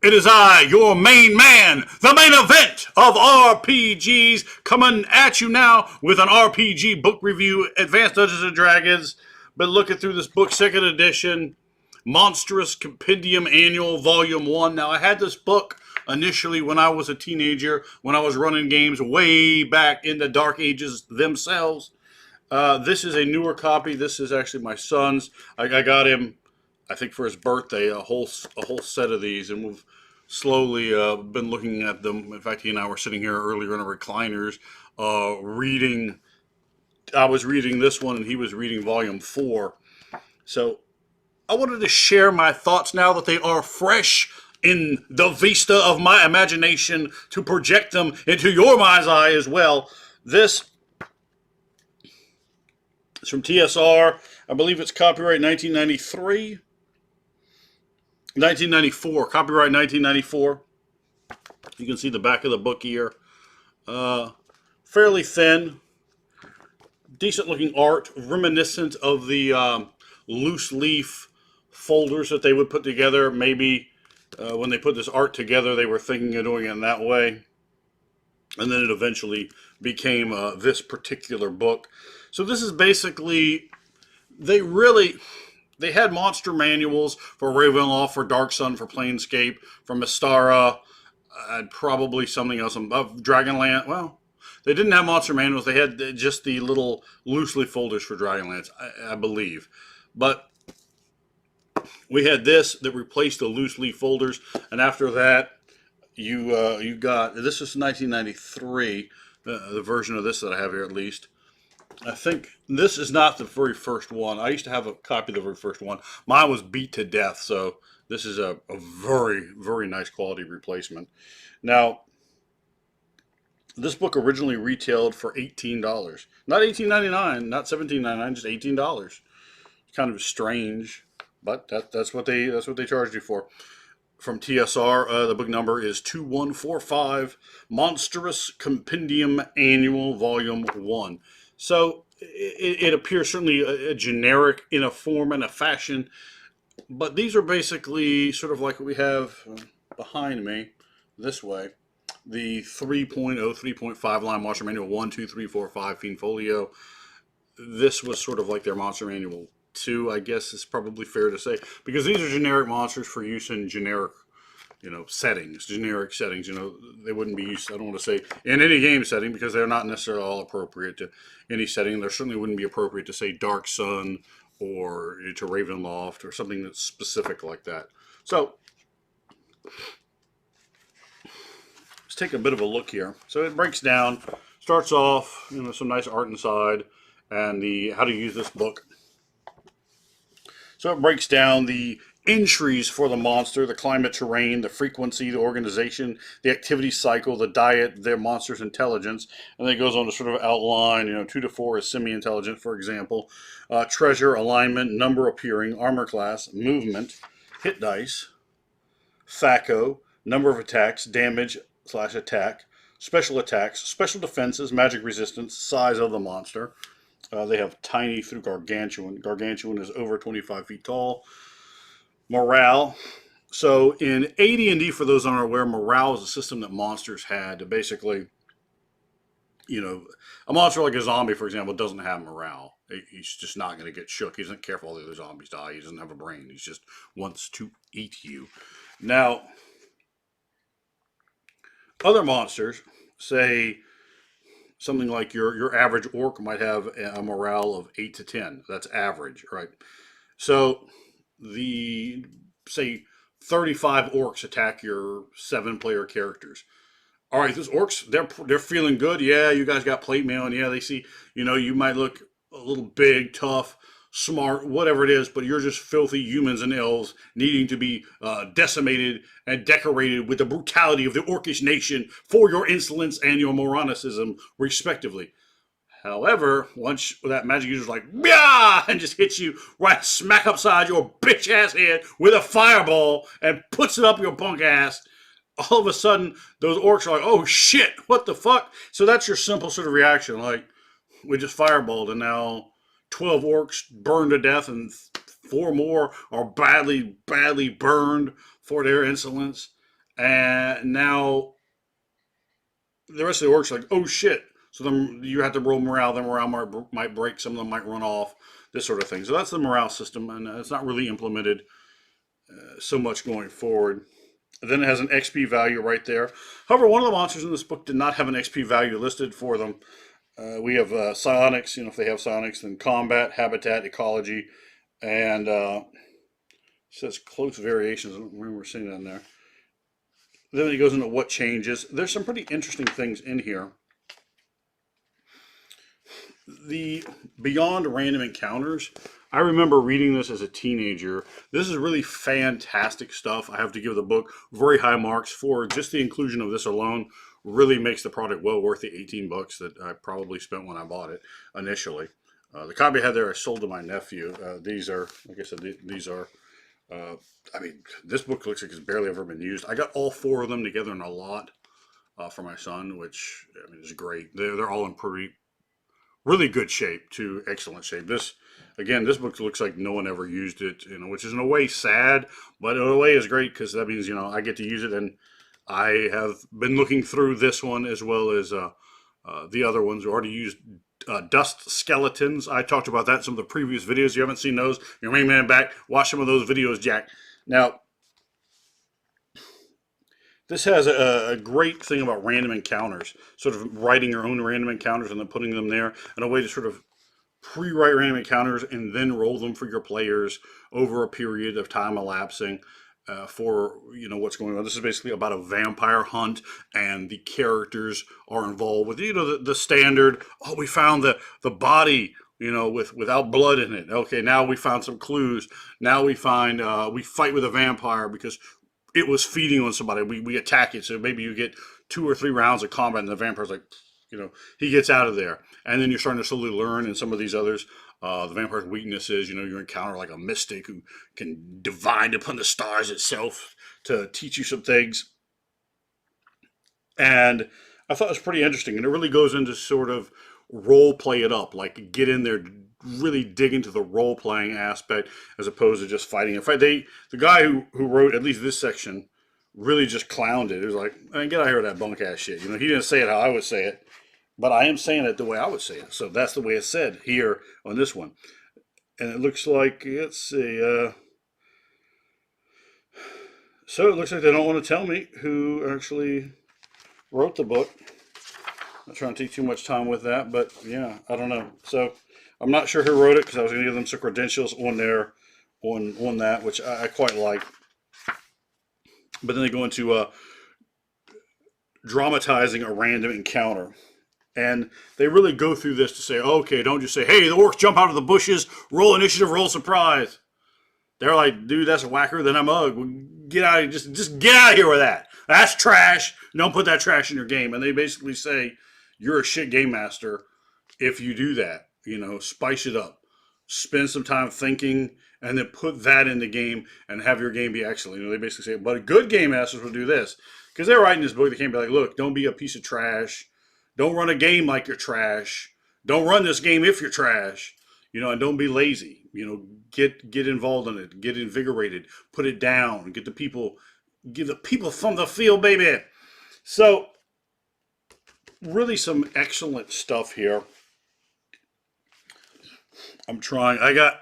It is I, your main man, the main event of RPGs, coming at you now with an RPG book review, Advanced Dungeons and Dragons. Been looking through this book, second edition, Monstrous Compendium Annual, Volume 1. Now, I had this book initially when I was a teenager, when I was running games way back in the dark ages themselves. This is a newer copy. This is actually my son's. I got him, I think, for his birthday, a whole set of these, and we've slowly been looking at them. In fact, he and I were sitting here earlier in our recliners, reading. I was reading this one, and he was reading Volume 4. So I wanted to share my thoughts now that they are fresh in the vista of my imagination to project them into your mind's eye as well. This is from TSR. I believe it's copyright 1993. 1994, copyright 1994. You can see the back of the book here. Fairly thin, decent looking art, reminiscent of the loose leaf folders that they would put together. Maybe when they put this art together, they were thinking of doing it in that way. And then it eventually became this particular book. So this is basically, they had monster manuals for Ravenloft, for Dark Sun, for Planescape, for Mystara, and probably something else of Dragonlance. Well, they didn't have monster manuals. They had just the little loose leaf folders for Dragonlance, I believe. But we had this that replaced the loose leaf folders, and after that, you got, this is 1993, the version of this that I have here at least. I think this is not the very first one. I used to have a copy of the very first one. Mine was beat to death, so this is a very, very nice quality replacement. Now, this book originally retailed for $18. Not $18.99, not $17.99, just $18. It's kind of strange, but that's what they charged you for. From TSR, the book number is 2145, Monstrous Compendium Annual, Volume 1. So it appears certainly a generic in a form and a fashion, but these are basically sort of like what we have behind me this way. The 3.0, 3.5 line Monster Manual 1, 2, 3, 4, 5 Fiend Folio. This was sort of like their Monster Manual 2, I guess is probably fair to say, because these are generic monsters for use in generic settings, generic settings. They wouldn't be used, I don't want to say in any game setting, because they're not necessarily all appropriate to any setting. There certainly wouldn't be appropriate to say Dark Sun or to Ravenloft or something that's specific like that. So let's take a bit of a look here. So it breaks down, starts off, some nice art inside, and the how to use this book. So it breaks down the entries for the monster, the climate terrain, the frequency, the organization, the activity cycle, the diet, their monster's intelligence. And then it goes on to sort of outline, 2 to 4 is semi-intelligent, for example. Treasure, alignment, number appearing, armor class, movement, hit dice, THAC0, number of attacks, damage/attack, special attacks, special defenses, magic resistance, size of the monster. They have tiny through gargantuan. Gargantuan is over 25 feet tall. Morale. So in AD&D, for those unaware, morale is a system that monsters had to basically, a monster like a zombie, for example, doesn't have morale. He's just not going to get shook. He doesn't care if all the other zombies die. He doesn't have a brain. He just wants to eat you. Now, other monsters, say something like your average orc might have a morale of 8 to 10. That's average, right? So say 35 orcs attack your 7-player characters. All right, those orcs, they're feeling good. Yeah, you guys got plate mail, and yeah, they see, you might look a little big, tough, smart, whatever it is, but you're just filthy humans and elves needing to be decimated and decorated with the brutality of the orcish nation for your insolence and your moronicism, respectively. However, once that magic user's like, yeah, and just hits you right smack upside your bitch ass head with a fireball and puts it up your punk ass, all of a sudden those orcs are like, oh shit, what the fuck? So that's your simple sort of reaction. Like, we just fireballed, and now 12 orcs burned to death, and 4 more are badly, badly burned for their insolence. And now the rest of the orcs are like, oh shit. So then you have to roll morale. Then morale might break. Some of them might run off. This sort of thing. So that's the morale system, and it's not really implemented so much going forward. Then it has an XP value right there. However, one of the monsters in this book did not have an XP value listed for them. We have psionics. If they have psionics, then combat, habitat, ecology, and it says close variations. I don't remember seeing that in there. Then it goes into what changes. There's some pretty interesting things in here. The beyond random encounters, I remember reading this as a teenager. This is really fantastic stuff. I have to give the book very high marks for just the inclusion of this alone. Really makes the product well worth the 18 bucks that I probably spent when I bought it initially. The copy I had there I sold to my nephew. These are, like I said, these are I mean, this book looks like it's barely ever been used. I got all four of them together in a lot for my son, which I mean is great. They're all in pretty really good shape to excellent shape. This book looks like no one ever used it, which is in a way sad, but in a way is great because that means I get to use it, and I have been looking through this one as well as the other ones. We already used dust skeletons. I talked about that in some of the previous videos. You haven't seen those, your main man back. Watch some of those videos, Jack. Now, this has a great thing about random encounters, sort of writing your own random encounters and then putting them there, and a way to sort of pre-write random encounters and then roll them for your players over a period of time elapsing for what's going on. This is basically about a vampire hunt, and the characters are involved with the standard. Oh, we found the body. Without blood in it. Okay, now we found some clues. Now we fight with a vampire because it was feeding on somebody. We attack it. So maybe you get 2 or 3 rounds of combat, and the vampire's like, he gets out of there. And then you're starting to slowly learn in some of these others. The vampire's weakness is, you encounter like a mystic who can divine upon the stars itself to teach you some things. And I thought it was pretty interesting. And it really goes into sort of role play it up, like get in there, really dig into the role playing aspect as opposed to just fighting. In fact, the guy who wrote at least this section really just clowned it. It was like, man, get out of here with that bunk ass shit. He didn't say it how I would say it, but I am saying it the way I would say it. So that's the way it's said here on this one. And it looks like, let's see, so it looks like they don't want to tell me who actually wrote the book. Not trying to take too much time with that, but yeah, I don't know. So I'm not sure who wrote it because I was going to give them some credentials on there, on that, which I quite like. But then they go into dramatizing a random encounter. And they really go through this to say, okay, don't just say, hey, the orcs jump out of the bushes, roll initiative, roll surprise. They're like, dude, that's a whacker, then I'm ugh. Get out of here, just get out of here with that. That's trash. Don't put that trash in your game. And they basically say, you're a shit game master if you do that. Spice it up. Spend some time thinking and then put that in the game and have your game be excellent. They basically say, but good game masters will do this. Because they're writing this book, they can't be like, look, don't be a piece of trash. Don't run a game like you're trash. Don't run this game if you're trash. And don't be lazy. Get involved in it. Get invigorated. Put it down. Give the people from the field, baby. So, really some excellent stuff here. I'm trying. I got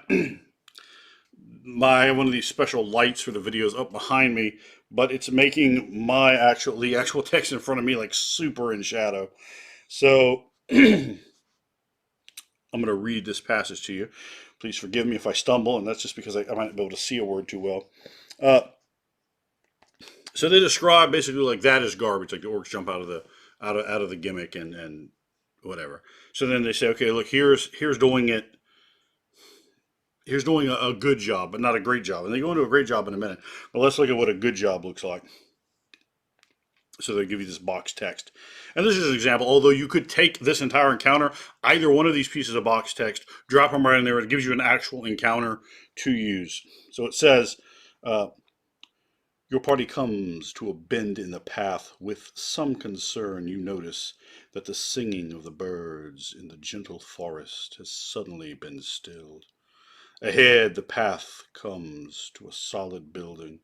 one of these special lights for the videos up behind me, but it's making the actual text in front of me like super in shadow. So I'm going to read this passage to you. Please forgive me if I stumble, and that's just because I might not be able to see a word too well. So they describe basically like that is garbage, like the orcs jump out of the gimmick and whatever. So then they say, okay, look, here's doing it. Here's doing a good job, but not a great job. And they go into a great job in a minute. But let's look at what a good job looks like. So they give you this box text. And this is an example. Although you could take this entire encounter, either one of these pieces of box text, drop them right in there. It gives you an actual encounter to use. So it says, your party comes to a bend in the path. With some concern, you notice that the singing of the birds in the gentle forest has suddenly been stilled. Ahead, the path comes to a solid building.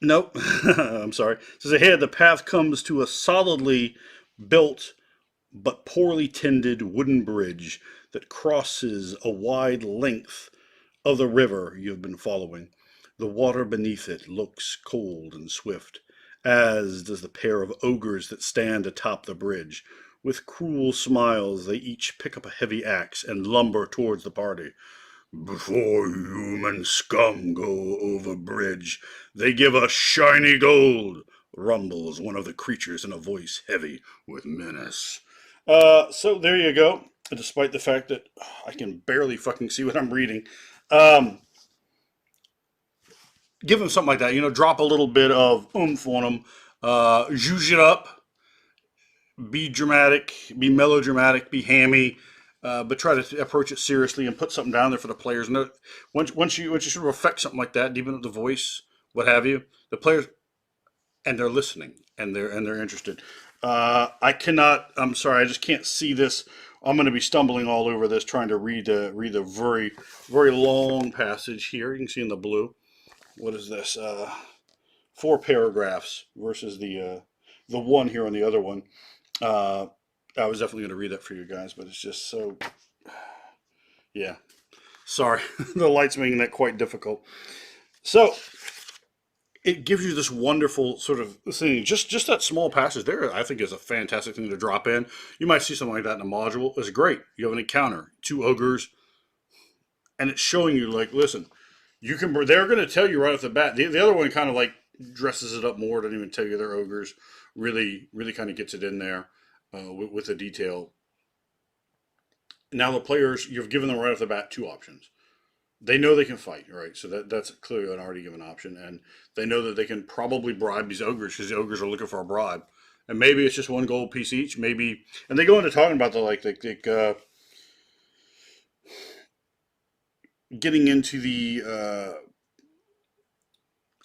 Nope. I'm sorry. It says ahead, the path comes to a solidly built but poorly tended wooden bridge that crosses a wide length of the river you have been following. The water beneath it looks cold and swift, as does the pair of ogres that stand atop the bridge. With cruel smiles, they each pick up a heavy axe and lumber towards the party. Before human scum go over bridge, they give us shiny gold, rumbles one of the creatures in a voice heavy with menace. So there you go. Despite the fact that I can barely fucking see what I'm reading, um, give them something like that. Drop a little bit of oomph on them. Zhuzh it up. Be dramatic. Be melodramatic. Be hammy. But try to approach it seriously and put something down there for the players. And once you sort of affect something like that, deepen up the voice, what have you, the players and they're listening and they're interested. I cannot. I'm sorry. I just can't see this. I'm going to be stumbling all over this trying to read the very very long passage here. You can see in the blue. What is this? 4 paragraphs versus the one here on the other one. Uh, I was definitely going to read that for you guys, but it's just so. Yeah. Sorry, the light's making that quite difficult. So it gives you this wonderful sort of thing. Just that small passage there, I think, is a fantastic thing to drop in. You might see something like that in a module. It's great. You have an encounter, 2 ogres, and it's showing you like, listen, you can. They're going to tell you right off the bat. The other one kind of like dresses it up more. Doesn't even tell you they're ogres. Really, really kind of gets it in there with the detail. Now the players, you've given them right off the bat 2 options. They know they can fight, right? So that's clearly an already given option, and they know that they can probably bribe these ogres because the ogres are looking for a bribe, and maybe it's just 1 gold piece each, maybe. And they go into talking about getting into the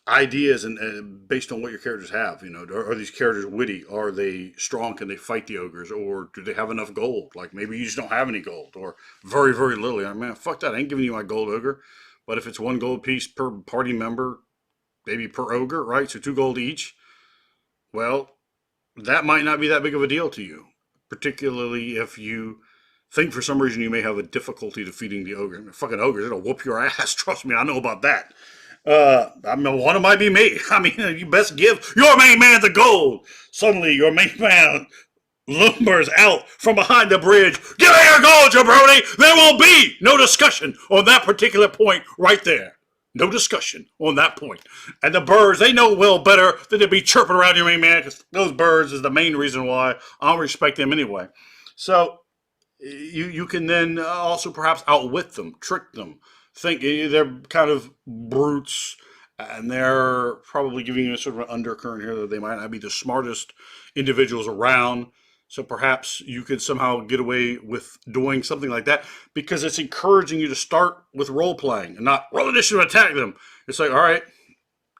ideas and based on what your characters have. Are these characters witty? Are they strong? Can they fight the ogres? Or do they have enough gold? Like maybe you just don't have any gold, or very very little. Man, fuck that! I ain't giving you my gold ogre. But if it's 1 gold piece per party member, maybe per ogre, right? So 2 gold each. Well, that might not be that big of a deal to you, particularly if you think for some reason you may have a difficulty defeating the ogre. Fucking ogres, it'll whoop your ass. Trust me, I know about that. I mean, one of might be me. I mean, you best give your main man the gold. Suddenly, your main man lumbers out from behind the bridge. Give me your gold, jabroni. There will be no discussion on that particular point right there. No discussion on that point. And the birds, they know well better than to be chirping around your main man because those birds is the main reason why I don't respect them anyway. So you can then also perhaps outwit them, trick them. Think they're kind of brutes, and they're probably giving you a sort of an undercurrent here that they might not be the smartest individuals around. So perhaps you could somehow get away with doing something like that because it's encouraging you to start with role playing and not roll initiative and attack them. It's like, all right,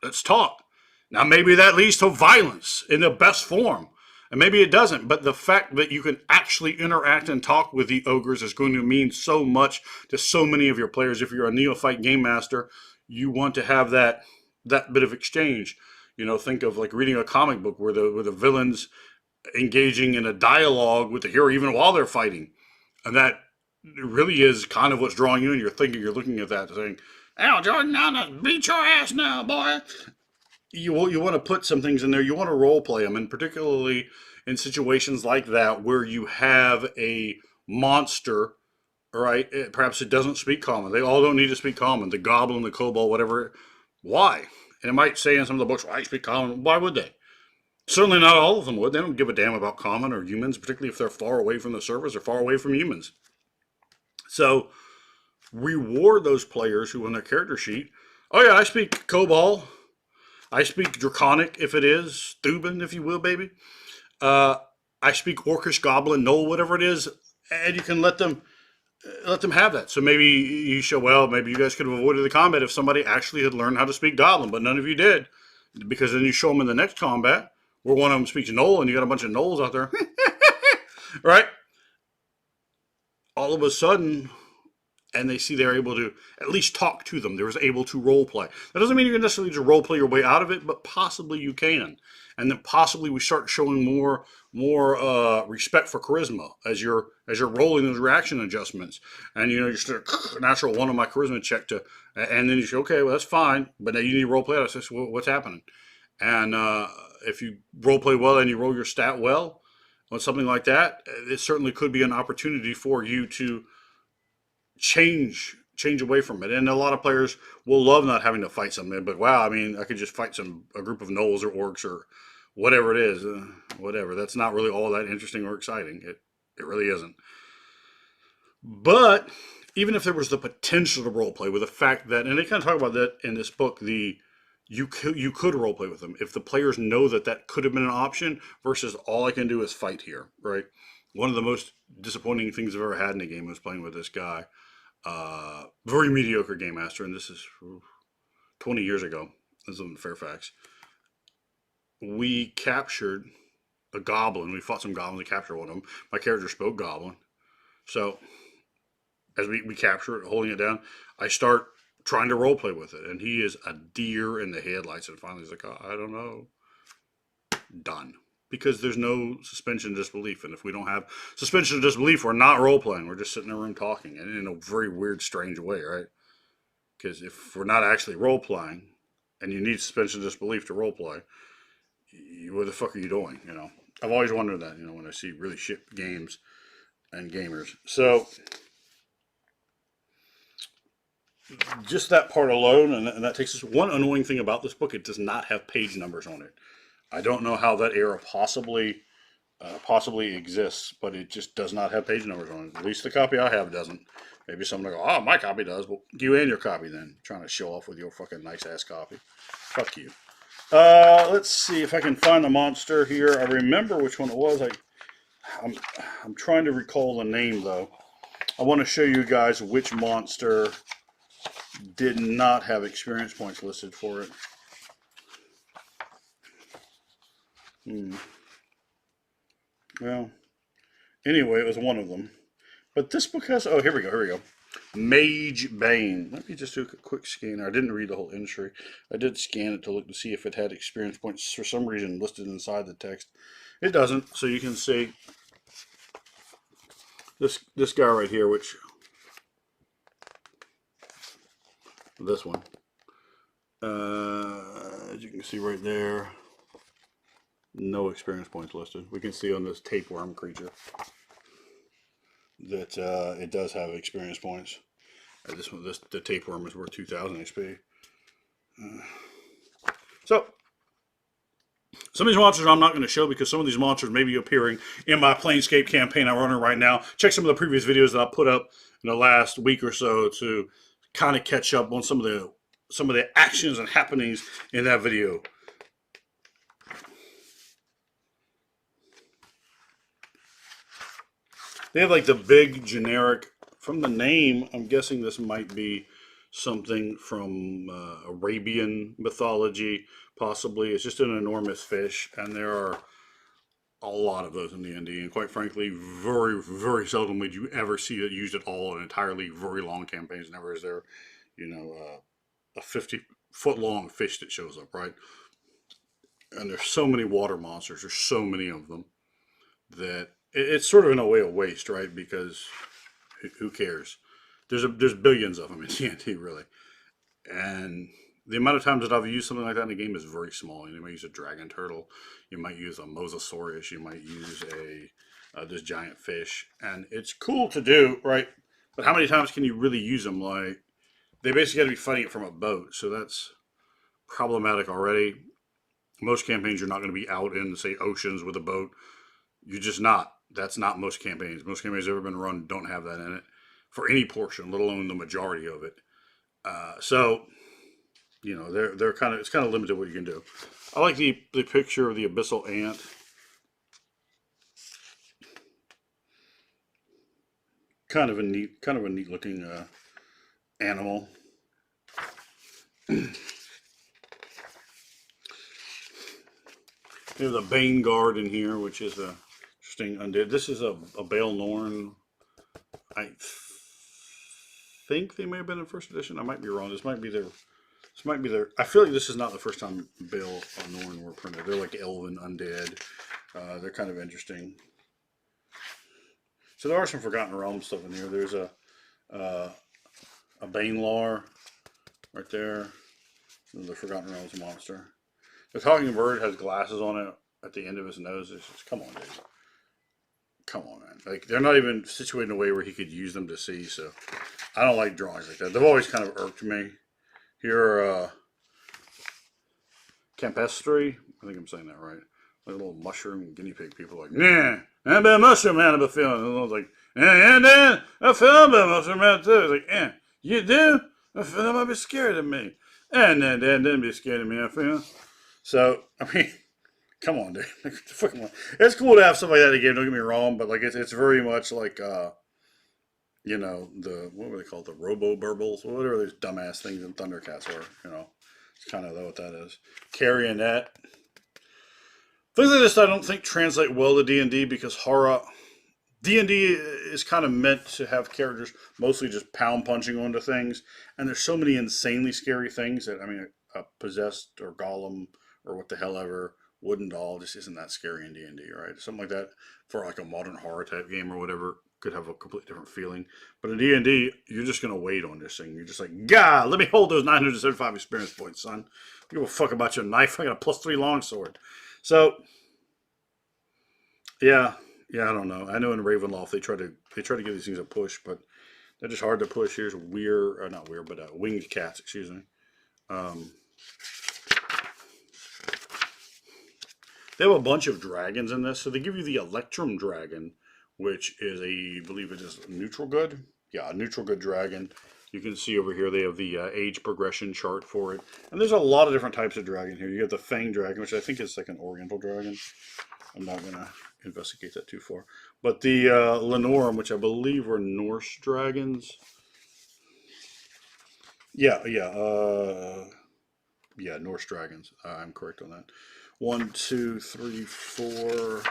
let's talk. Now, maybe that leads to violence in the best form. And maybe it doesn't, but the fact that you can actually interact and talk with the ogres is going to mean so much to so many of your players. If you're a neophyte game master, you want to have that bit of exchange. Think of like reading a comic book where the villains engaging in a dialogue with the hero even while they're fighting, and that really is kind of what's drawing you in. You're looking at that, saying, "Al Jordan, now beat your ass now, boy." You want to put some things in there. You want to role play them, and particularly in situations like that where you have a monster, right? Perhaps it doesn't speak common. They all don't need to speak common. The goblin, the kobold, whatever. Why? And it might say in some of the books, "Well, I speak common." Why would they? Certainly not all of them would. They don't give a damn about common or humans, particularly if they're far away from the surface or far away from humans. So reward those players who on their character sheet, oh yeah, I speak kobold. I speak Draconic, if it is, Thuban, if you will, baby. Uh, I speak Orcish, Goblin, Knoll, whatever it is, and you can let them have that. So maybe you show, well, maybe you guys could have avoided the combat if somebody actually had learned how to speak Goblin, but none of you did, because then you show them in the next combat where one of them speaks Knoll, and you got a bunch of Knolls out there, right? All of a sudden, and they see they're able to at least talk to them. They was able to role play. That doesn't mean you can necessarily just role play your way out of it, but possibly you can. And then possibly we start showing more respect for charisma as you're rolling those reaction adjustments. And you're just a natural one on my charisma check to, and then you say, okay, well that's fine, but now you need to role play. I say, well, what's happening? And if you role play well and you roll your stat well on something like that, it certainly could be an opportunity for you to change away from it. And a lot of players will love not having to fight something. But wow, I mean, I could just fight a group of gnolls or orcs or whatever it is. Whatever. That's not really all that interesting or exciting. It really isn't. But even if there was the potential to role play with the fact that, and they kind of talk about that in this book, you could role play with them if the players know that that could have been an option versus all I can do is fight here, right? One of the most disappointing things I've ever had in a game was playing with this guy. Very mediocre game master, and this is 20 years ago. This was in Fairfax. We captured a goblin. We fought some goblins. We captured one of them. My character spoke goblin. So as we capture it, holding it down, I start trying to role play with it, and he is a deer in the headlights. And finally, he's like, oh, I don't know. Done. Because there's no suspension of disbelief, and if we don't have suspension of disbelief, we're not role playing. We're just sitting in a room talking, and in a very weird, strange way, right? Because if we're not actually role playing, and you need suspension of disbelief to role play, what the fuck are you doing? You know, I've always wondered that. You know, when I see really shit games and gamers. So just that part alone, and that takes us. One annoying thing about this book: it does not have page numbers on it. I don't know how that error possibly exists, but it just does not have page numbers on it. At least the copy I have doesn't. Maybe someone will go, oh, my copy does. Well, you and your copy then. Trying to show off with your fucking nice ass copy. Fuck you. Let's see if I can find the monster here. I remember which one it was. I'm trying to recall the name though. I want to show you guys which monster did not have experience points listed for it. Well, anyway, it was one of them. But this book has, oh, here we go. Mage Bane. Let me just do a quick scan. I didn't read the whole entry. I did scan it to look to see if it had experience points for some reason listed inside the text. It doesn't, so you can see this guy right here, this one. As you can see right there, no experience points listed. We can see on this tapeworm creature that it does have experience points. The tapeworm is worth 2,000 XP. So some of these monsters I'm not going to show because some of these monsters may be appearing in my Planescape campaign I'm running right now. Check some of the previous videos that I put up in the last week or so to kind of catch up on some of the actions and happenings in that video. They have like the big generic, from the name, I'm guessing this might be something from Arabian mythology, possibly. It's just an enormous fish, and there are a lot of those in D&D, and quite frankly, very, very seldom would you ever see it used at all in entirely very long campaigns. Never is there, a 50-foot long fish that shows up, right? And there's so many water monsters, there's so many of them, that it's sort of in a way a waste, right? Because who cares? There's billions of them in D&D, really. And the amount of times that I've used something like that in a game is very small. You might use a dragon turtle, you might use a mosasaurus, you might use this giant fish, and it's cool to do, right? But how many times can you really use them? Like, they basically got to be fighting it from a boat, so that's problematic already. Most campaigns, you're not going to be out in, say, oceans with a boat. You're just not. That's not most campaigns. Most campaigns that have ever been run don't have that in it for any portion, let alone the majority of it. So, they're kind of, it's kind of limited what you can do. I like the picture of the abyssal ant. Kind of a neat looking animal. There's a Bane Guard in here, which is a interesting undead. This is a Bale Norn. think they may have been in first edition. I might be wrong. This might be their. This might be their. I feel like this is not the first time Bill or Norn were printed. They're like elven undead. They're kind of interesting. So there are some Forgotten Realms stuff in here. There's a Banelar right there. The Forgotten Realms monster. The talking bird has glasses on it at the end of his nose. It's just, come on, dude. Come on, man. Like, they're not even situated in a way where he could use them to see, so I don't like drawings like that. They've always kind of irked me. Here are Campestry. I think I'm saying that right. Like little mushroom guinea pig people like, nah, I'm a mushroom man, I'm a feeling. And I was like, and then I feel I'm a mushroom man too. It's like, you do? I feel I might be scared of me. And then be scared of me, I feel. So, I mean, come on, dude. It's cool to have stuff like that again, don't get me wrong, but like it's very much like you know, what were they called? The Robo Burbles, whatever those dumbass things in Thundercats were, you know. It's kind of what that is. Carrionet. Things like this I don't think translate well to D&D because horror D&D is kind of meant to have characters mostly just pound punching onto things, and there's so many insanely scary things that, I mean, a possessed or golem or what the hell ever wooden doll just isn't that scary in D&D, right? Something like that for like a modern horror type game or whatever could have a completely different feeling. But in D&D, you're just going to wait on this thing. You're just like, God, let me hold those 975 experience points, son. I don't give a fuck about your knife. I got a +3 longsword. So, yeah, I don't know. I know in Ravenloft they try to give these things a push, but they're just hard to push. Here's weird, or not weird, but winged cats. Excuse me. Um, they have a bunch of dragons in this, so they give you the Electrum dragon, which is I believe it is neutral good. Yeah, a neutral good dragon. You can see over here they have the age progression chart for it, and there's a lot of different types of dragon here. You have the Fang dragon, which I think is like an Oriental dragon. I'm not gonna investigate that too far. But the Lenorum, which I believe were Norse dragons. Yeah, Norse dragons. I'm correct on that. 1, 2, 3, 4,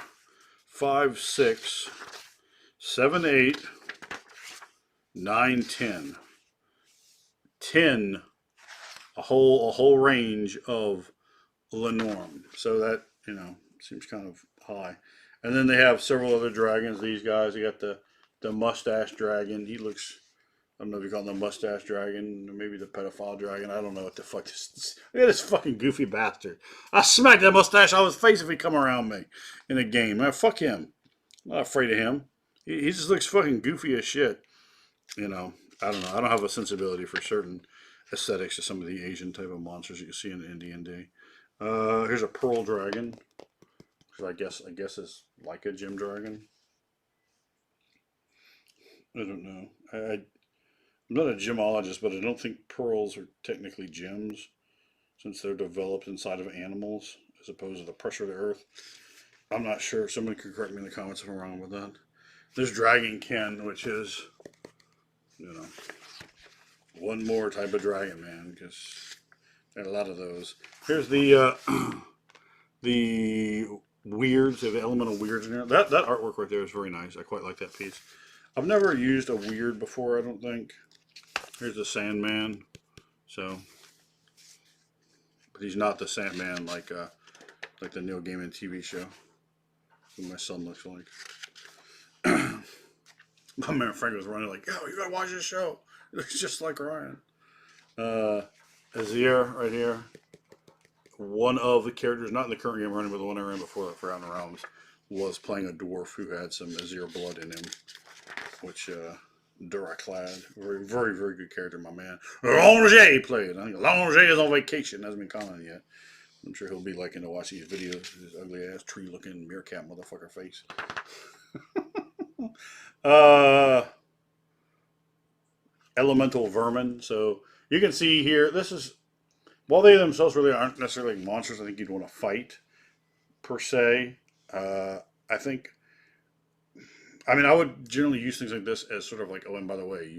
5, 6, 7, 8, 9, 10. 10, a whole range of Lenorum. So that, you know, seems kind of high. And then they have several other dragons. These guys, they got the mustache dragon. He looks, I don't know if you call him the mustache dragon, or maybe the pedophile dragon. I don't know what the fuck this is. Look at this fucking goofy bastard. I smack that mustache out of his face if he come around me in a game. Man, fuck him. I'm not afraid of him. He just looks fucking goofy as shit. You know, I don't know. I don't have a sensibility for certain aesthetics to some of the Asian type of monsters that you see in D&D. Here's a pearl dragon, which I guess is like a gem dragon. I don't know. I'm not a gemologist, but I don't think pearls are technically gems since they're developed inside of animals as opposed to the pressure of the earth. I'm not sure. Somebody could correct me in the comments if I'm wrong with that. There's Dragon Ken, which is, you know, one more type of dragon, man, because there are a lot of those. Here's the the weirds, the elemental weirds in here. That artwork right there is very nice. I quite like that piece. I've never used a weird before, I don't think. Here's the Sandman. So, but he's not the Sandman like the Neil Gaiman TV show. What my son looks like. My man Frank was running like, yo, you gotta watch this show. It looks just like Ryan. Azir right here. One of the characters, not in the current game running, but the one I ran before that, Forgotten Realms, was playing a dwarf who had some Azir blood in him, which Duraclad, very, very good character, my man. Langer played. I think Langer is on vacation, hasn't been commented yet. I'm sure he'll be liking to watch these videos. His ugly ass tree looking meerkat motherfucker face. Elemental vermin. So you can see here, this is, while they themselves really aren't necessarily monsters I think you'd want to fight, per se. I think, I mean, I would generally use things like this as sort of like, oh, and by the way,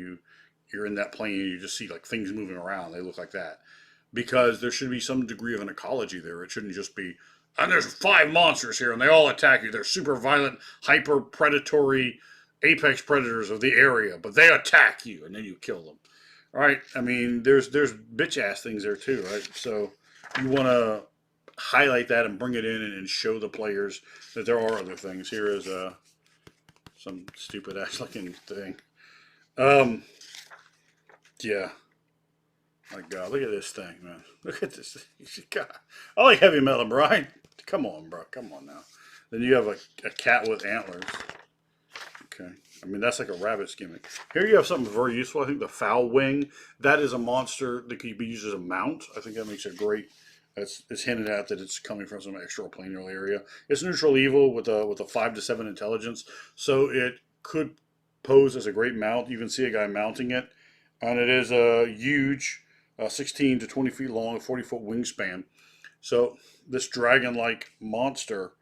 you're in that plane and you just see like things moving around. They look like that. Because there should be some degree of an ecology there. It shouldn't just be, and there's 5 monsters here and they all attack you. They're super violent, hyper predatory, apex predators of the area, but they attack you and then you kill them. All right. I mean, there's bitch ass things there too, right? So you want to highlight that and bring it in and show the players that there are other things. Here is some stupid ass looking thing. Um, yeah. My God, look at this thing, man. Look at this. God. I like heavy metal, Brian. Come on, bro. Come on now. Then you have a cat with antlers. Okay. I mean, that's like a rabbit's gimmick. Here you have something very useful. I think the foul wing. That is a monster that could be used as a mount. I think that makes it great. It's hinted at that it's coming from some extraplanar area. It's neutral evil with a 5 to 7 intelligence, so it could pose as a great mount. You can see a guy mounting it, and it is a huge, 16 to 20 feet long, 40-foot wingspan. So this dragon-like monster,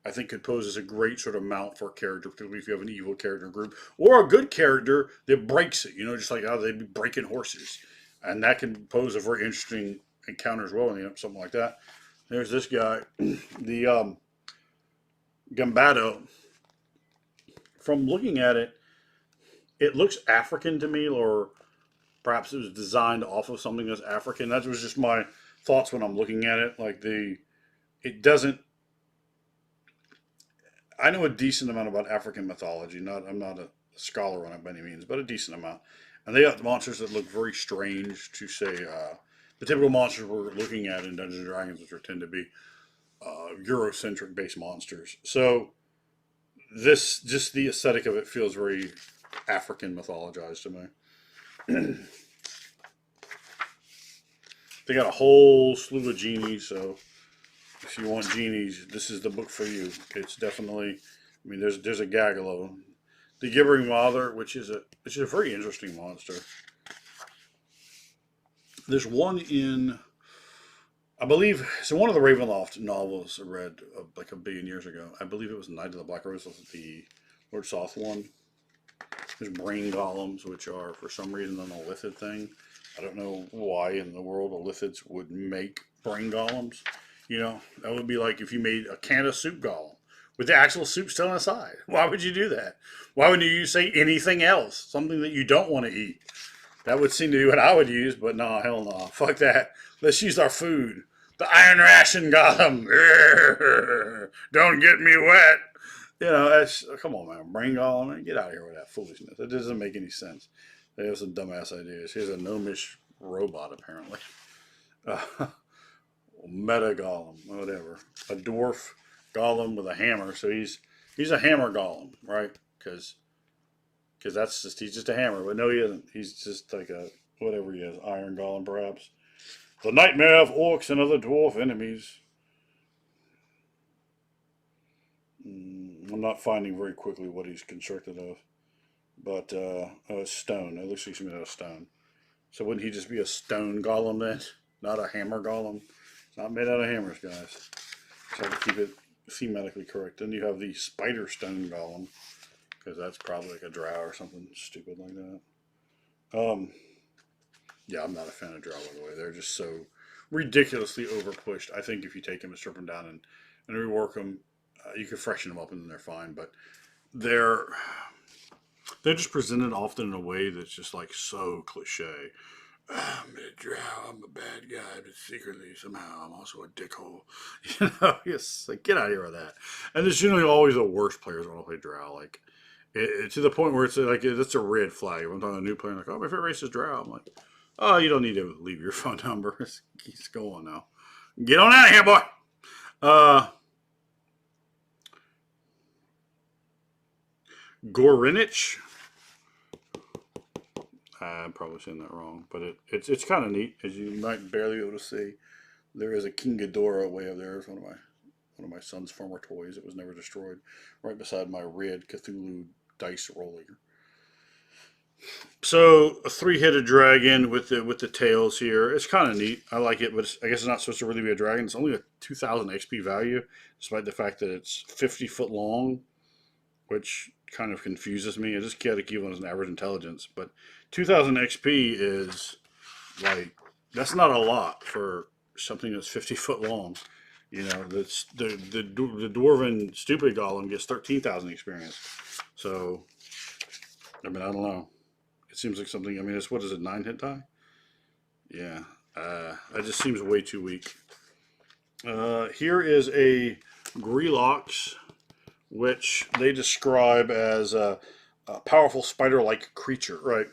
I think, could pose as a great sort of mount for a character, particularly if you have an evil character group or a good character that breaks it. You know, just like how they'd be breaking horses, and that can pose a very interesting encounter as well. You know, something like that. There's this guy, the Gambado. From looking at it, it looks African to me, or perhaps it was designed off of something that's African. That was just my thoughts when I'm looking at it. Like it doesn't. I know a decent amount about African mythology. I'm not a scholar on it by any means, but a decent amount. And they got monsters that look very strange to say. The typical monsters we're looking at in Dungeons and Dragons, which tend to be Eurocentric based monsters. So this, just the aesthetic of it feels very African mythologized to me. They got a whole slew of genies, so if you want genies, this is the book for you. It's definitely, I mean, there's a gaggle of them. The Gibbering Mother, which is a very interesting monster. There's one in, I believe, so one of the Ravenloft novels I read like a billion years ago. I believe it was Night of the Black Rose, the Lord Soth one. There's brain golems, which are for some reason an illithid thing. I don't know why in the world illithids would make brain golems. You know, that would be like if you made a can of soup golem with the actual soup still inside. Why would you do that? Why wouldn't you say anything else? Something that you don't want to eat. That would seem to be what I would use, but no, hell no. Fuck that. Let's use our food. The Iron Ration golem. Don't get me wet. You know, that's, come on, man. Brain golem, man. Get out of here with that foolishness. That doesn't make any sense. They have some dumbass ideas. Here's a gnomish robot, apparently. Uh, Meta golem, whatever. A dwarf golem with a hammer. So he's a hammer golem, right? Because he's just a hammer. But no, he isn't. He's just like a whatever he is, iron golem perhaps. The nightmare of orcs and other dwarf enemies. I'm not finding very quickly what he's constructed of, but stone. It looks like he's made out of stone. So wouldn't he just be a stone golem then? Not a hammer golem? It's not made out of hammers, guys. So I have to keep it thematically correct. Then you have the spider stone golem, because that's probably like a drow or something stupid like that. Yeah, I'm not a fan of drow, by the way. They're just so ridiculously overpushed. I think if you take them and strip them down and rework them, you can freshen them up and then they're fine. But they're just presented often in a way that's just like so cliche. I'm a drow, I'm a bad guy, but secretly somehow I'm also a dickhole. You know, yes, like get out of here with that. And there's generally always the worst players want to play drow. Like to the point where it's like it's a red flag. If I'm talking to a new player, I'm like, oh, my favorite race is drow. I'm like, oh, you don't need to leave your phone number. Let's go on now. Get on out of here, boy. Gorinich. I'm probably saying that wrong, but it's kind of neat, as you might barely be able to see. There is a King Ghidorah way up there. It's one of my son's former toys. It was never destroyed. Right beside my red Cthulhu dice roller. So a three-headed dragon with the tails here. It's kind of neat. I like it, but I guess it's not supposed to really be a dragon. It's only a 2,000 XP value, despite the fact that it's 50 foot long, which kind of confuses me. I just gotta keep it as an average intelligence, but 2,000 XP is like that's not a lot for something that's 50 foot long. You know, the dwarven stupid golem gets 13,000 experience. So I mean, I don't know. It seems like something. I mean, it's what is it? 9 hit die? Yeah. That just seems way too weak. Here is a Grelox, which they describe as a powerful spider-like creature, right?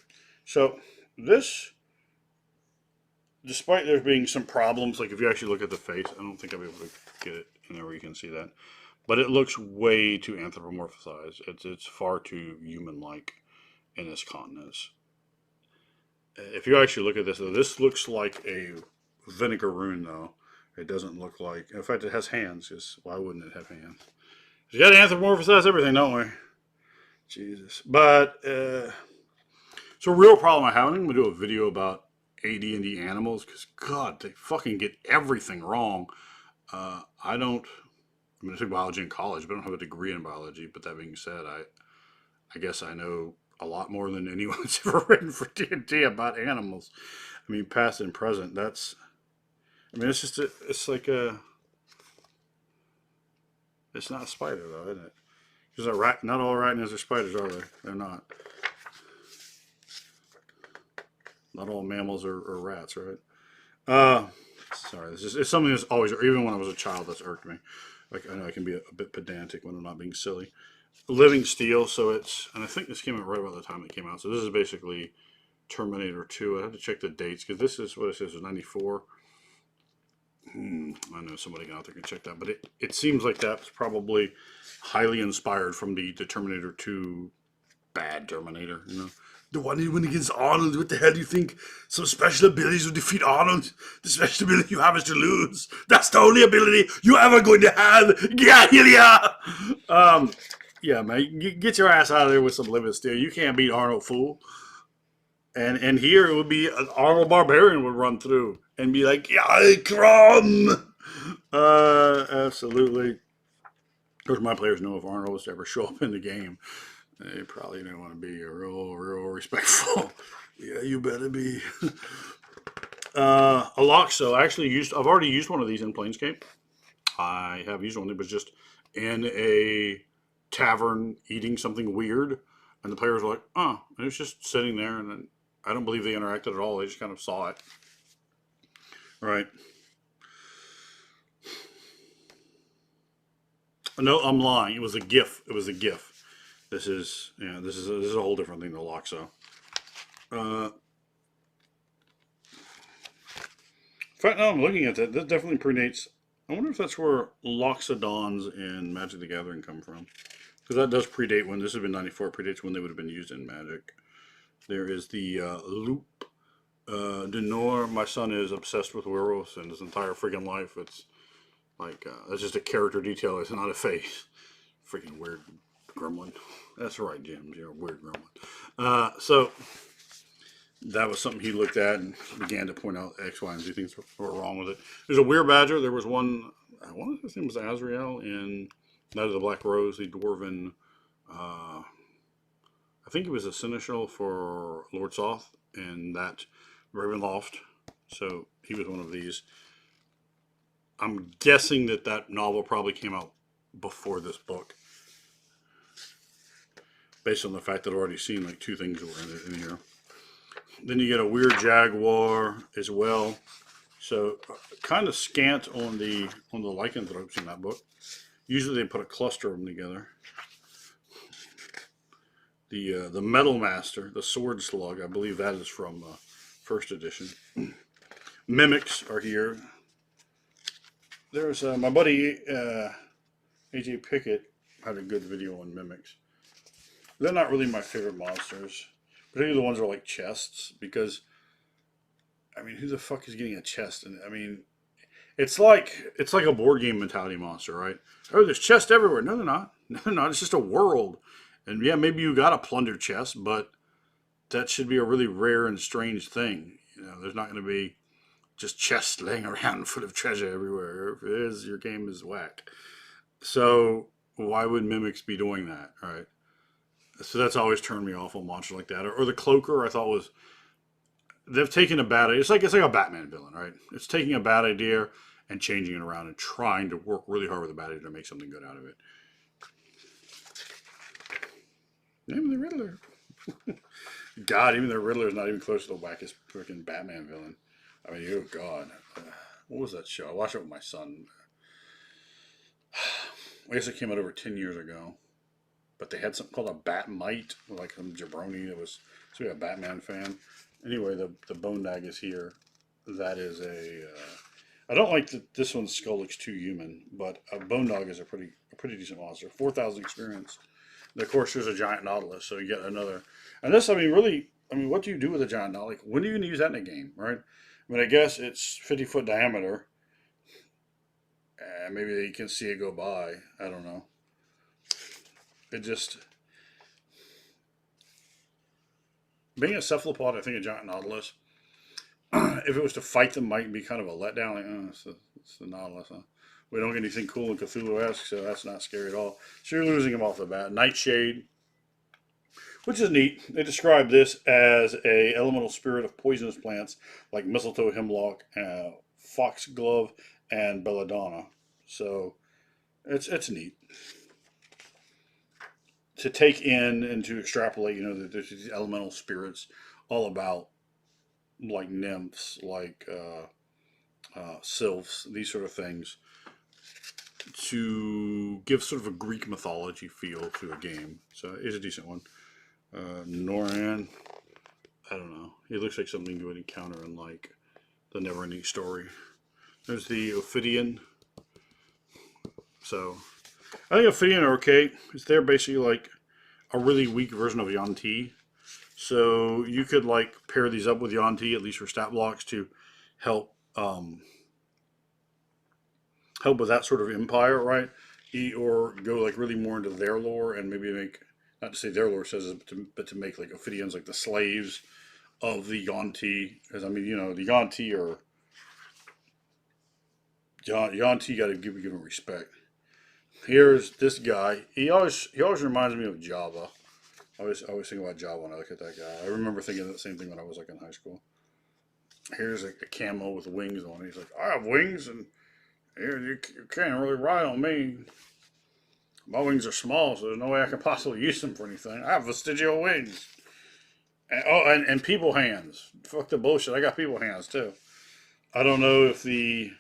So this, despite there being some problems, like if you actually look at the face, I don't think I'll be able to get it in there where you can see that, but it looks way too anthropomorphized. It's far too human-like in this continence. If you actually look at this, though, this looks like a vinegar rune, though. It doesn't look like. In fact, it has hands. Because why wouldn't it have hands? You got to anthropomorphize everything, don't we? Jesus. But it's a real problem I have. I'm going to do a video about AD&D animals because God, they fucking get everything wrong. I don't. I mean, I took biology in college, but I don't have a degree in biology. But that being said, I guess I know a lot more than anyone's ever written for D&D about animals. I mean, past and present. That's. I mean, it's just. It's like a. It's not a spider though, isn't it? Because a rat. Not all arachnids are spiders, are they? They're not. Not all mammals are rats, right? Sorry, it's something that's always, even when I was a child, that's irked me. Like I know I can be a bit pedantic when I'm not being silly. Living Steel, so it's, and I think this came out right about the time it came out. So this is basically Terminator 2. I have to check the dates because this is what it says, 94. I know somebody out there can check that, but it seems like that's probably highly inspired from the Terminator 2 bad Terminator, you know. The one he went against Arnold. What the hell do you think? Some special abilities will defeat Arnold. The special ability you have is to lose. That's the only ability you're ever going to have. Yeah, yeah. Yeah, man. Get your ass out of there with some Living Steel. You can't beat Arnold, fool. And here it would be an Arnold Barbarian would run through and be like, yeah, Crom. Absolutely. Of course, my players know if Arnold was to ever show up in the game, they probably don't want to be real respectful. Yeah, you better be. Aloxo, actually used. I've already used one of these in Planescape. I have used one that was just in a tavern eating something weird, and the players were like, "Oh," and it was just sitting there, and then I don't believe they interacted at all. They just kind of saw it. Right. No, I'm lying. It was a GIF. It was a GIF. This is this is a whole different thing than Aloxo. In fact, now I'm looking at that. That definitely predates. I wonder if that's where Loxodons in Magic the Gathering come from. Because that does predate when this has been 94. Predates when they would have been used in Magic. There is the Loop Denor. My son is obsessed with werewolves, and his entire freaking life, it's like that's just a character detail. It's not a face. Freaking weird gremlin. That's right, Jim. You're a weird gremlin. So that was something he looked at and began to point out X, Y, and Z things were wrong with it. There's a Weird Badger. There was one, I want to say his name was Azrael in Night of the Black Rose, the Dwarven. I think he was a seneschal for Lord Soth in that Ravenloft. So he was one of these. I'm guessing that novel probably came out before this book, based on the fact that I've already seen like 2 things that were in here. Then you get a Weird Jaguar as well. So kind of scant on the lycanthropes in that book. Usually they put a cluster of them together. The Metal Master, the Sword Slug, I believe that is from first edition. Mimics are here. There's my buddy AJ Pickett had a good video on mimics. They're not really my favorite monsters, particularly the ones that are like chests, because I mean, who the fuck is getting a chest? And I mean, it's like a board game mentality monster, right? Oh, there's chests everywhere. No, they're not. No, they're not. It's just a world. And yeah, maybe you got a plunder chest, but that should be a really rare and strange thing. You know, there's not going to be just chests laying around full of treasure everywhere. If it is, your game is whack. So why would mimics be doing that, right? So that's always turned me off on monsters like that. Or the cloaker, I thought was they've taken a bad idea. It's like a Batman villain, right? It's taking a bad idea and changing it around and trying to work really hard with a bad idea to make something good out of it. Name of the Riddler. God, even the Riddler is not even close to the wackest freaking Batman villain. I mean, oh God. What was that show? I watched it with my son. I guess it came out over 10 years ago. But they had something called a Batmite, like some jabroni that was supposed to be a Batman fan. Anyway, the Bone Dag is here. That is a. I don't like that this one's skull looks too human, but a Bone Dog is a pretty decent monster. 4,000 experience. And of course, there's a giant Nautilus, so you get another. And this, I mean, really, I mean, what do you do with a giant Nautilus? Like, when are you going to use that in a game, right? I mean, I guess it's 50-foot diameter, and maybe you can see it go by. I don't know. It just being a cephalopod, I think a giant Nautilus. If it was to fight them, might be kind of a letdown. Like, oh, it's the Nautilus. Huh? We don't get anything cool and Cthulhu-esque, so that's not scary at all. So you're losing them off the bat. Nightshade, which is neat. They describe this as a elemental spirit of poisonous plants like mistletoe, hemlock, foxglove, and belladonna. So it's neat to take in and to extrapolate. You know, that there's these elemental spirits all about like nymphs, like sylphs, these sort of things, to give sort of a Greek mythology feel to a game. So it's a decent one. Noran, I don't know. It looks like something you would encounter in like the Neverending Story. There's the Ophidian. So I think Ophidian are okay. They're basically like a really weak version of Yuan-Ti. So you could like pair these up with Yuan-Ti, at least for stat blocks, to help help with that sort of empire, right? Or go like really more into their lore and maybe make, not to say their lore says it, but to make like Ophidians like the slaves of the Yuan-Ti. Because I mean, you know, the Yuan-Ti are Yuan-Ti got to give them respect. Here's this guy. He always reminds me of Java. I always think about Java when I look at that guy. I remember thinking the same thing when I was like in high school. Here's a camo with wings on it. He's like, I have wings, and you can't really ride on me. My wings are small, so there's no way I can possibly use them for anything. I have vestigial wings. And people hands. Fuck the bullshit. I got people hands too. I don't know if the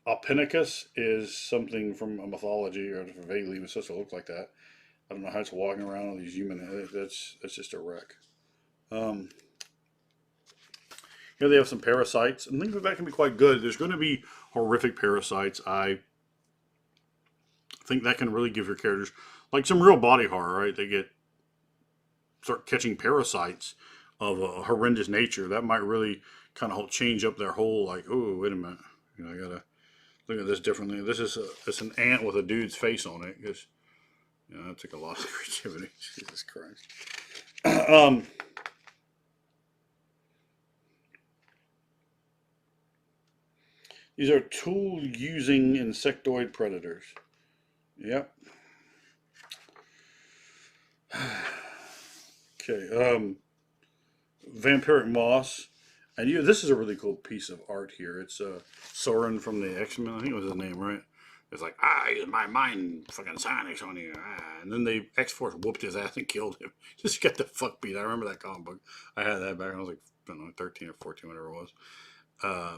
Alpinicus is something from a mythology or vaguely was supposed to look like that. I don't know how it's walking around on these human. That's just a wreck. Um, Here they have some parasites, and things like that can be quite good. There's going to be horrific parasites. I think that can really give your characters like some real body horror, right? They start catching parasites of a horrendous nature. That might really kind of change up their whole like, oh, wait a minute, you know, I gotta look at this differently. This is it's an ant with a dude's face on it, because you know that took a lot of creativity. Jesus Christ. These are tool-using insectoid predators. Yep. Okay. Vampiric moss, and this is a really cool piece of art here. It's Soren from the X-Men. I think it was his name, right? It's like, use my mind fucking psionics on you. And then the X-Force whooped his ass and killed him. Just get the fuck beat. I remember that comic book. I had that back when I was like, I don't know, 13 or 14, whatever it was.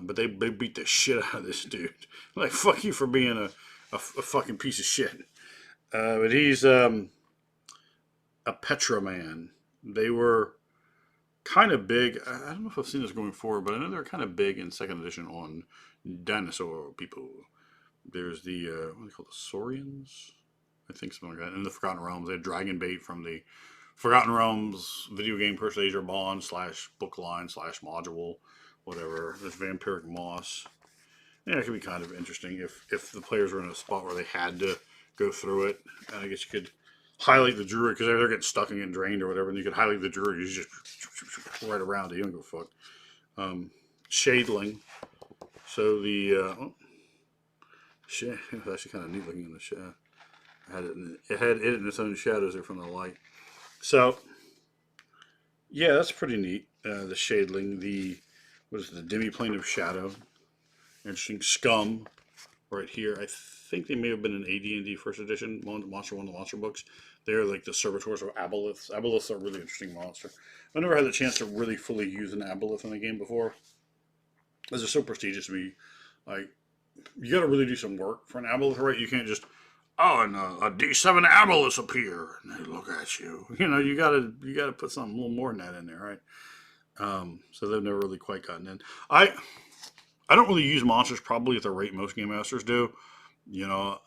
But they beat the shit out of this dude. Like, fuck you for being a fucking piece of shit. But he's a Petra man. They were kind of big. I don't know if I've seen this going forward, but I know they're kind of big in second edition on dinosaur people. There's the what do they call the Saurians? I think something like that. In the Forgotten Realms, they had Dragon Bait from the Forgotten Realms video game Persuasion Bond / book line / module, whatever. There's Vampiric Moss. Yeah, it could be kind of interesting if the players were in a spot where they had to go through it. And I guess you could highlight the druid, because they're getting stuck and getting drained or whatever, and you could highlight the druid. You just right around it. You don't give a fuck. Shadeling. So the shit, it was actually kind of neat looking in the shadow. It had it in its own shadows there from the light. So yeah, that's pretty neat. The shadeling, what is it, the demiplane of shadow. Interesting. Scum right here. I think they may have been an AD&D first edition, Monster, one of the monster books. They're like the servitors of aboleths. Aboleths are a really interesting monster. I never had the chance to really fully use an aboleth in a game before, because they're so prestigious to me. Like, you got to really do some work for an aboleth, right? You can't just, oh, and a D7 aboleth appear and they look at you. You gotta put something a little more than that in there, right? So they've never really quite gotten in. I don't really use monsters probably at the rate most game masters do. You know,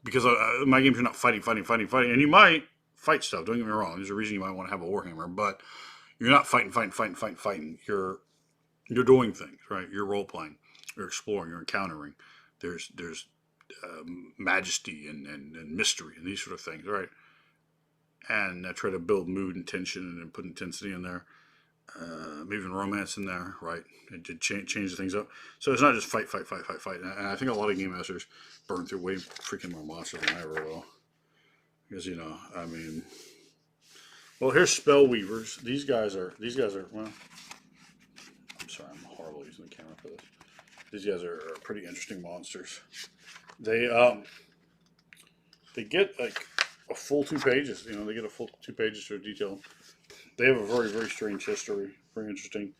because my games are not fighting, and you might fight stuff. Don't get me wrong. There's a reason you might want to have a warhammer, but you're not fighting. You're doing things, right? You're role playing. You're exploring. You're encountering. There's majesty and mystery and these sort of things, right? And I try to build mood and tension and put intensity in there, even romance in there, right? It did change things up. So it's not just fight. And I think a lot of game masters burn through way freaking more monsters than I ever will. Because, I mean, well, here's spell weavers. These guys are, well, I'm sorry, I'm horrible using the camera for this. These guys are pretty interesting monsters. They get like a full 2 pages. They get a full 2 pages for detail. They have a very, very strange history. Very interesting.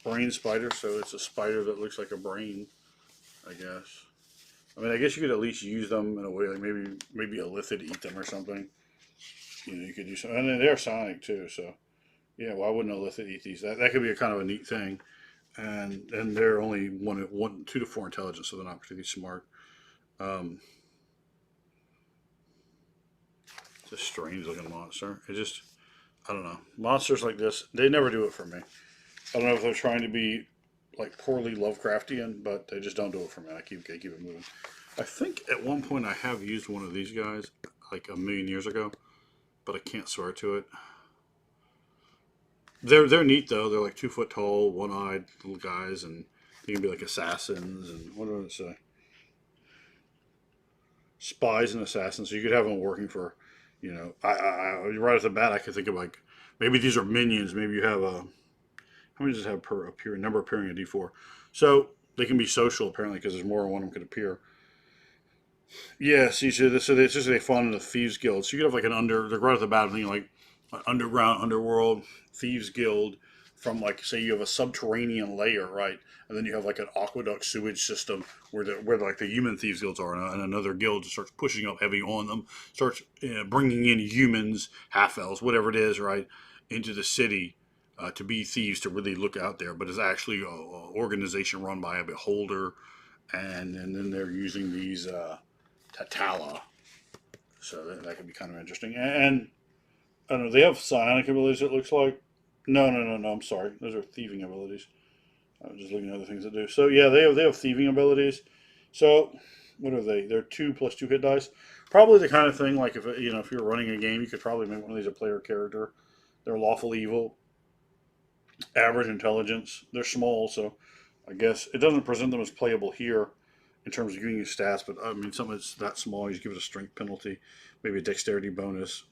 Brain spider, so it's a spider that looks like a brain, I guess. I mean, I guess you could at least use them in a way, like maybe a lithid eat them or something. You could do something. And they're sonic too, so yeah, why wouldn't a lithid eat these? That could be a kind of a neat thing. And they're only 2 to 4 intelligence, so they're not particularly smart. Um, it's a strange looking monster. I don't know. Monsters like this, they never do it for me. I don't know if they're trying to be like poorly Lovecraftian, but they just don't do it for me. I keep it moving. I think at one point I have used one of these guys like a million years ago, but I can't swear to it. They're neat though. They're like 2 foot tall, one-eyed little guys, and they can be like assassins and what did it say? Spies and assassins. So you could have them working for, right off the bat, I could think of like maybe these are minions. Maybe you have a how many does it have per number appearing in D4? So they can be social apparently because there's more than one of them could appear. Yeah, see, so it's just they fall into the thieves guild. So you could have like like right off the bat, thing like an underground underworld thieves guild from like say you have a subterranean layer, right? And then you have like an aqueduct sewage system where like the human thieves guilds are, and another guild just starts pushing up heavy on them, starts bringing in humans, half elves, whatever it is, right, into the city to be thieves to really look out there. But it's actually a organization run by a beholder, and then they're using these Tatala. So that could be kind of interesting. And I don't know, they have psionic abilities, it looks like. No. I'm sorry. Those are thieving abilities. I was just looking at other things to do. So yeah, they have thieving abilities. So what are they? They're 2 + 2 hit dice. Probably the kind of thing like if you're running a game, you could probably make one of these a player character. They're lawful evil, average intelligence. They're small, so I guess it doesn't present them as playable here in terms of giving you stats. But I mean, something that's that small, you just give it a strength penalty, maybe a dexterity bonus.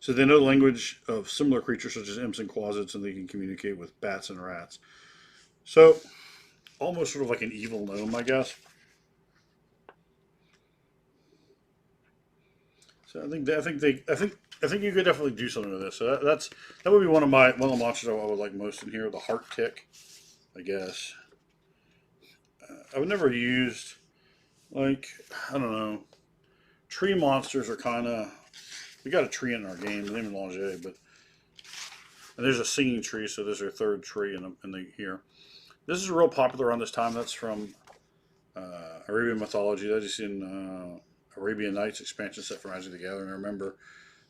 So they know the language of similar creatures such as imps and quasits, and they can communicate with bats and rats. So almost sort of like an evil gnome, I guess. So I think you could definitely do something with this. So that would be one of the monsters I would like most in here. The heart tick, I guess. I've never used like I don't know. Tree monsters are kind of we got a tree in our game, the name is Lange, but and there's a singing tree, so there's our third tree in the here. This is real popular around this time. That's from Arabian mythology. That is in Arabian Nights expansion set for Magic the Gathering. I remember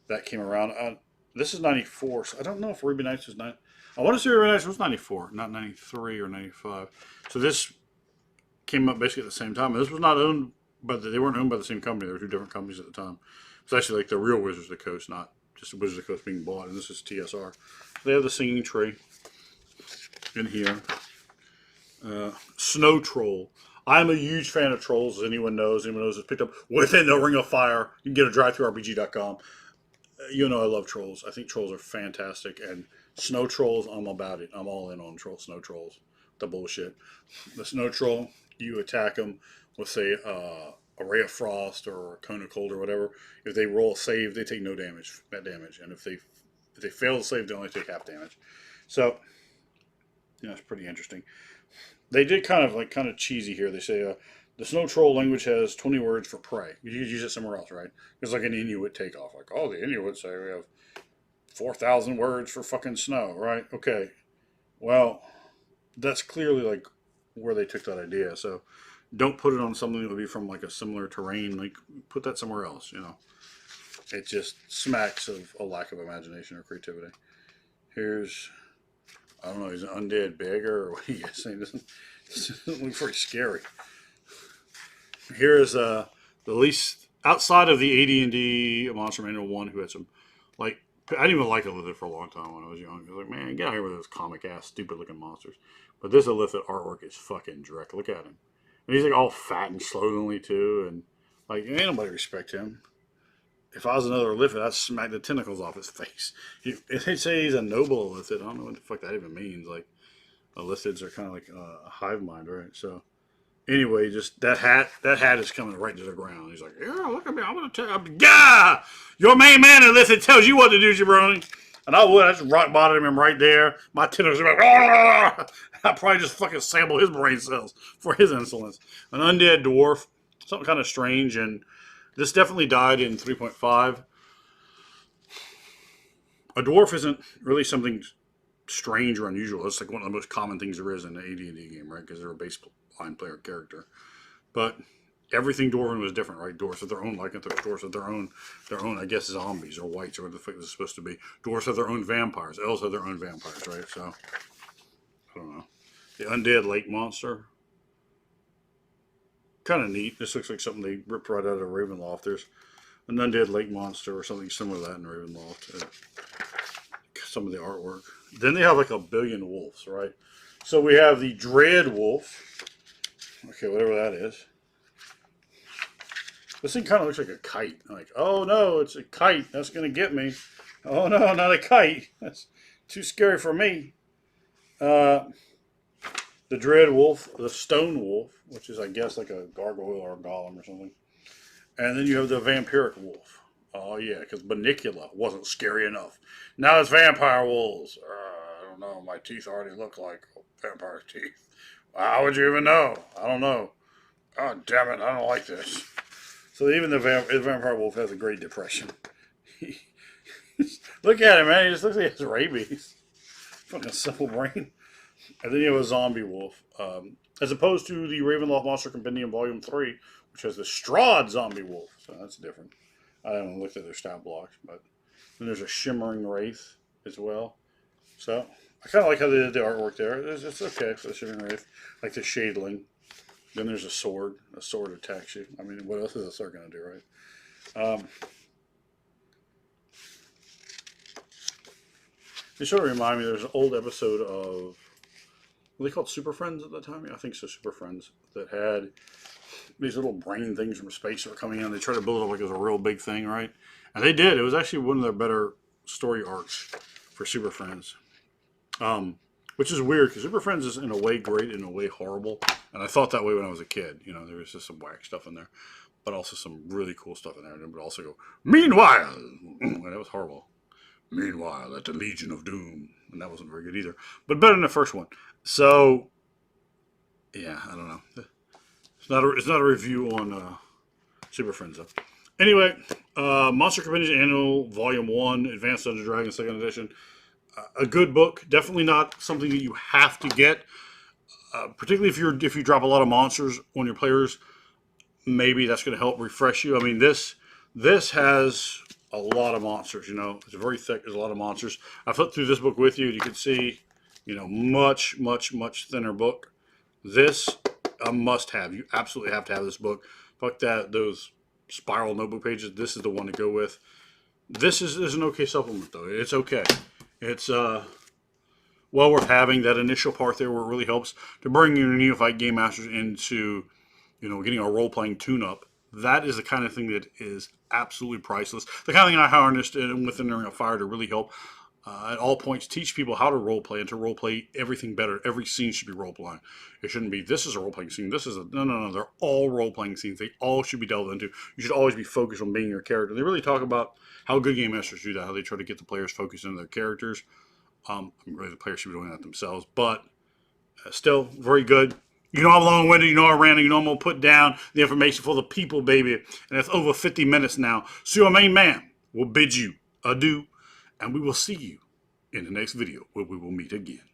that came around. This is 94, so I don't know if Arabian Nights was 9. I want to say Arabian Nights was 94, not 93 or 95. So this came up basically at the same time. And this was not owned they weren't owned by the same company. There were 2 different companies at the time. It's actually like the real Wizards of the Coast, not just Wizards of the Coast being bought. And this is TSR. They have the singing tree in here. Snow Troll. I'm a huge fan of trolls, as anyone knows. Anyone knows it's picked up Within the Ring of Fire. You can get a drive-through-rpg.com. I love trolls. I think trolls are fantastic. And snow trolls, I'm about it. I'm all in on snow trolls. The bullshit. The snow troll, you attack them with, say, a ray of frost or a cone of cold or whatever, if they roll a save, they take no damage, net damage, and if they fail to save, they only take half damage. So it's pretty interesting. They did kind of cheesy here. They say the Snow Troll language has 20 words for prey. You could use it somewhere else, right? It's like an Inuit takeoff. Like, oh, the Inuits say we have 4,000 words for fucking snow, right? Okay. Well, that's clearly like where they took that idea. So don't put it on something that would be from like a similar terrain. Like, put that somewhere else, It just smacks of a lack of imagination or creativity. Here's, I don't know, he's an undead beggar, or what do you guys think? Doesn't look very scary. Here is the least, outside of the AD&D Monster Manual 1, who had some, like, I didn't even like Illithid for a long time when I was young. I was like, man, get out here with those comic-ass, stupid-looking monsters. But this Illithid artwork is fucking direct. Look at him. And he's, like, all fat and slovenly, too. And, like, ain't nobody respect him. If I was another Illithid, I'd smack the tentacles off his face. If they say he's a noble Illithid, I don't know what the fuck that even means. Like, Illithids are kind of like a hive mind, right? So, anyway, just that hat is coming right to the ground. He's like, yeah, look at me. I'm going to tell you. Yeah! Your main man Illithid tells you what to do, jabroni. And I would. I just rock bottom him right there. My tentacles are like, I'd probably just fucking sample his brain cells for his insolence. An undead dwarf. Something kind of strange. And this definitely died in 3.5. A dwarf isn't really something strange or unusual. It's like one of the most common things there is in an AD&D game, right? Because they're a baseline player character. But everything dwarven was different, right? Dwarves have their own lycanthropes. Dwarves have their own, I guess, zombies or whites or what the fuck this is supposed to be. Dwarves have their own vampires. Elves have their own vampires, right? So, I don't know. The undead lake monster. Kind of neat. This looks like something they ripped right out of Ravenloft. There's an undead lake monster or something similar to that in Ravenloft. Some of the artwork. Then they have like a billion wolves, right? So we have the Dread Wolf. Okay, whatever that is. This thing kind of looks like a kite. I'm like, oh no, it's a kite. That's going to get me. Oh no, not a kite. That's too scary for me. The Dread Wolf, the Stone Wolf, which is, I guess, like a gargoyle or a golem or something. And then you have the Vampiric Wolf. Oh yeah, because Banicula wasn't scary enough. Now it's vampire wolves. I don't know. My teeth already look like vampire teeth. How would you even know? I don't know. Oh damn it! I don't like this. So even the vampire wolf has a Great Depression. Look at him, man. He just looks like he has rabies. Fucking simple brain. And then you have a zombie wolf, as opposed to the Ravenloft Monster Compendium Volume 3, which has the Strahd zombie wolf. So that's different. I haven't looked at their stat blocks, but then there's a shimmering wraith as well. So I kind of like how they did the artwork there. It's okay for the shimmering wraith, like the shadeling. Then there's a sword. A sword attacks you. I mean, what else is a sword going to do, right? They sort of remind me. There's an old episode of, were they called Super Friends at that time? Yeah, I think so. Super Friends that had these little brain things from space that were coming in. They tried to build it up like it was a real big thing, right? And they did. It was actually one of their better story arcs for Super Friends. Which is weird, because Super Friends is in a way great, in a way horrible. And I thought that way when I was a kid. You know, there was just some whack stuff in there. But also some really cool stuff in there. And it would also go, meanwhile! And that was horrible. Meanwhile, at the Legion of Doom. And that wasn't very good either. But better than the first one. So, yeah, I don't know. It's not a review on Super Friends, though. Anyway, Monster Compendium Annual Volume 1, Advanced Dungeons & Dragons 2nd Edition. A good book. Definitely not something that you have to get. Particularly if you drop a lot of monsters on your players. Maybe that's going to help refresh you. I mean, this has a lot of monsters, you know. It's very thick. There's a lot of monsters. I flipped through this book with you, and you can see, you know, much, much, much thinner book. This, a must-have. You absolutely have to have this book. Fuck that, those spiral notebook pages. This is the one to go with. This is an okay supplement, though. It's okay. It's well worth having. That initial part there where it really helps to bring your neophyte game masters into, you know, getting a role-playing tune-up. That is the kind of thing that is absolutely priceless. The kind of thing I harnessed within Ring of Fire to really help At all points, teach people how to role play and to role play everything better. Every scene should be role playing. It shouldn't be this is a role playing scene. This is a no. They're all role playing scenes. They all should be delved into. You should always be focused on being your character. They really talk about how good game masters do that. How they try to get the players focused into their characters. Really, the players should be doing that themselves. But still, very good. You know I'm long-winded. You know I ran. You know I'm gonna put down the information for the people, baby. And it's over 50 minutes now. So your main man will bid you adieu, and we will see you in the next video where we will meet again.